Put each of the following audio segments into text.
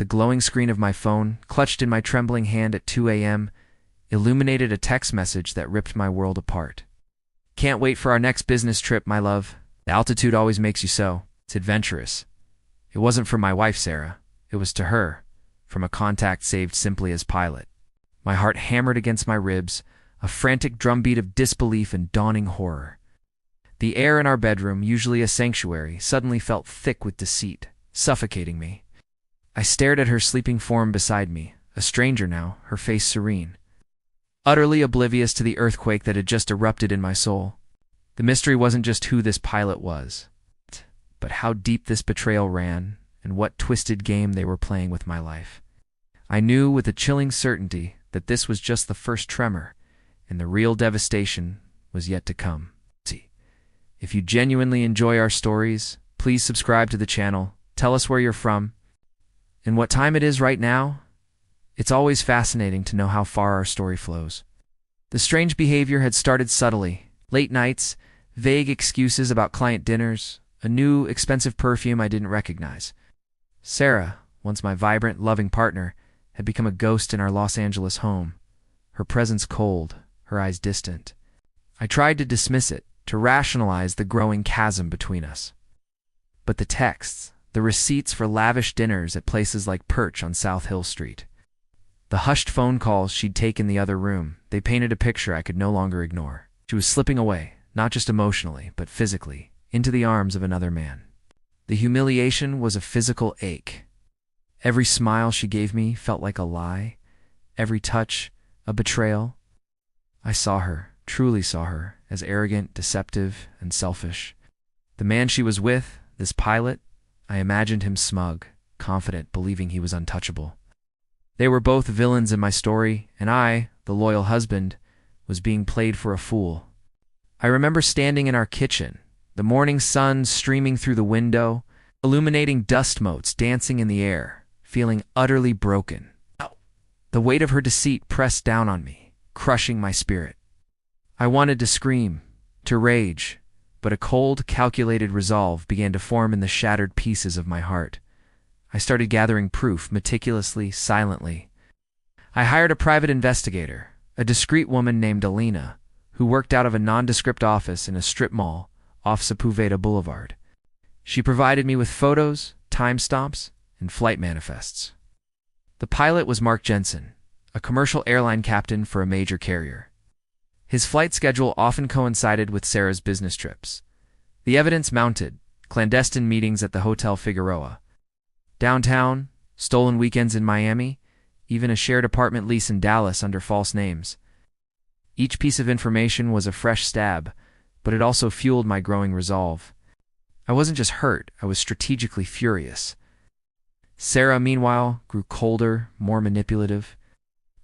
The glowing screen of my phone, clutched in my trembling hand at 2 a.m., illuminated a text message that ripped my world apart. "Can't wait for our next business trip, my love. The altitude always makes you so. It's adventurous." It wasn't from my wife, Sarah. It was to her, from a contact saved simply as pilot. My heart hammered against my ribs, a frantic drumbeat of disbelief and dawning horror. The air in our bedroom, usually a sanctuary, suddenly felt thick with deceit, suffocating me. I stared at her sleeping form beside me, a stranger now, her face serene, utterly oblivious to the earthquake that had just erupted in my soul. The mystery wasn't just who this pilot was, but how deep this betrayal ran and what twisted game they were playing with my life. I knew with a chilling certainty that this was just the first tremor, and the real devastation was yet to come. If you genuinely enjoy our stories, please subscribe to the channel, tell us where you're from, and what time it is right now. It's always fascinating to know how far our story flows. The strange behavior had started subtly. Late nights, vague excuses about client dinners, a new, expensive perfume I didn't recognize. Sarah, once my vibrant, loving partner, had become a ghost in our Los Angeles home, her presence cold, her eyes distant. I tried to dismiss it, to rationalize the growing chasm between us. But the texts, the receipts for lavish dinners at places like Perch on South Hill Street, the hushed phone calls she'd taken in the other room, they painted a picture I could no longer ignore. She was slipping away, not just emotionally, but physically, into the arms of another man. The humiliation was a physical ache. Every smile she gave me felt like a lie, every touch a betrayal. I saw her, truly saw her, as arrogant, deceptive, and selfish. The man she was with, this pilot, I imagined him smug, confident, believing he was untouchable. They were both villains in my story, and I, the loyal husband, was being played for a fool. I remember standing in our kitchen, the morning sun streaming through the window, illuminating dust motes dancing in the air, feeling utterly broken. The weight of her deceit pressed down on me, crushing my spirit. I wanted to scream, to rage, but a cold, calculated resolve began to form in the shattered pieces of my heart. I started gathering proof, meticulously, silently. I hired a private investigator, a discreet woman named Alina, who worked out of a nondescript office in a strip mall off Sepulveda Boulevard. She provided me with photos, timestamps, and flight manifests. The pilot was Mark Jensen, a commercial airline captain for a major carrier. His flight schedule often coincided with Sarah's business trips. The evidence mounted: clandestine meetings at the Hotel Figueroa, downtown, stolen weekends in Miami, even a shared apartment lease in Dallas under false names. Each piece of information was a fresh stab, but it also fueled my growing resolve. I wasn't just hurt, I was strategically furious. Sarah, meanwhile, grew colder, more manipulative.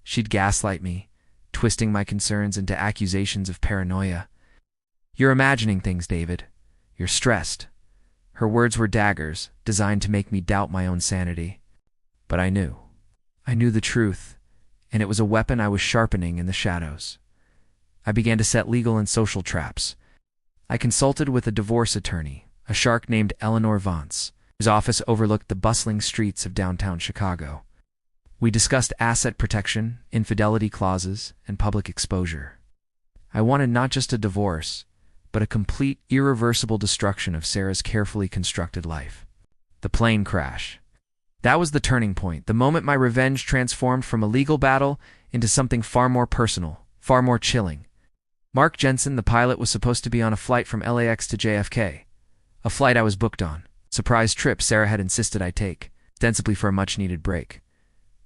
She'd gaslight me, twisting my concerns into accusations of paranoia. "You're imagining things, David. You're stressed." Her words were daggers, designed to make me doubt my own sanity. But I knew. I knew the truth, and it was a weapon I was sharpening in the shadows. I began to set legal and social traps. I consulted with a divorce attorney, a shark named Eleanor Vance, whose office overlooked the bustling streets of downtown Chicago. We discussed asset protection, infidelity clauses, and public exposure. I wanted not just a divorce, but a complete, irreversible destruction of Sarah's carefully constructed life. The plane crash. That was the turning point, the moment my revenge transformed from a legal battle into something far more personal, far more chilling. Mark Jensen, the pilot, was supposed to be on a flight from LAX to JFK, a flight I was booked on, surprise trip Sarah had insisted I take, ostensibly for a much-needed break.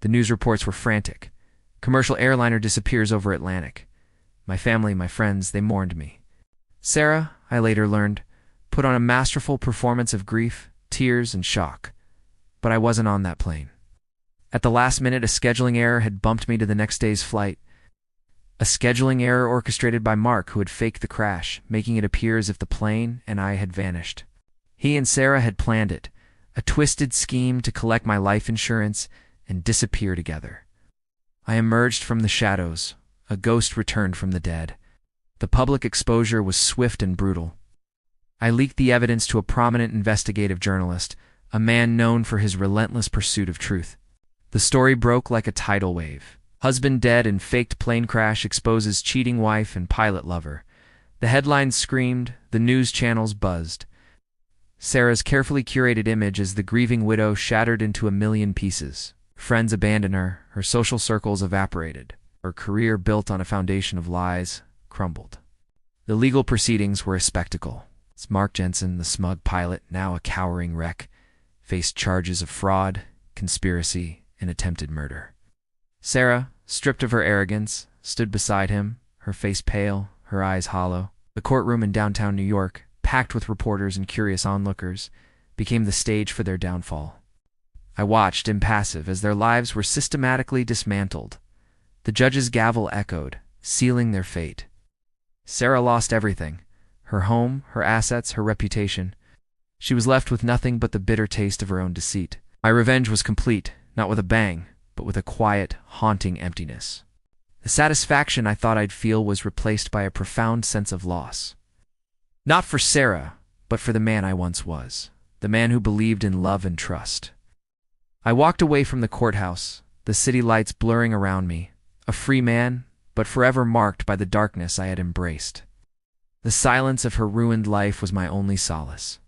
The news reports were frantic. Commercial airliner disappears over Atlantic. My family, my friends, they mourned me. Sarah, I later learned, put on a masterful performance of grief, tears, and shock. But I wasn't on that plane. At the last minute, a scheduling error had bumped me to the next day's flight. A scheduling error orchestrated by Mark, who had faked the crash, making it appear as if the plane and I had vanished. He and Sarah had planned it, a twisted scheme to collect my life insurance and disappear together. I emerged from the shadows, a ghost returned from the dead. The public exposure was swift and brutal. I leaked the evidence to a prominent investigative journalist, a man known for his relentless pursuit of truth. The story broke like a tidal wave. Husband dead in faked plane crash exposes cheating wife and pilot lover. The headlines screamed, the news channels buzzed. Sarah's carefully curated image as the grieving widow shattered into a million pieces. Friends abandoned her social circles evaporated. Her career, built on a foundation of lies, crumbled. The legal proceedings were a spectacle. Mark Jensen, the smug pilot, now a cowering wreck, faced charges of fraud, conspiracy, and attempted murder. Sarah, stripped of her arrogance, stood beside him, her face pale, her eyes hollow. The courtroom in downtown New York, packed with reporters and curious onlookers, became the stage for their downfall. I watched, impassive, as their lives were systematically dismantled. The judge's gavel echoed, sealing their fate. Sarah lost everything: her home, her assets, her reputation. She was left with nothing but the bitter taste of her own deceit. My revenge was complete, not with a bang, but with a quiet, haunting emptiness. The satisfaction I thought I'd feel was replaced by a profound sense of loss. Not for Sarah, but for the man I once was, the man who believed in love and trust. I walked away from the courthouse, the city lights blurring around me, a free man, but forever marked by the darkness I had embraced. The silence of her ruined life was my only solace.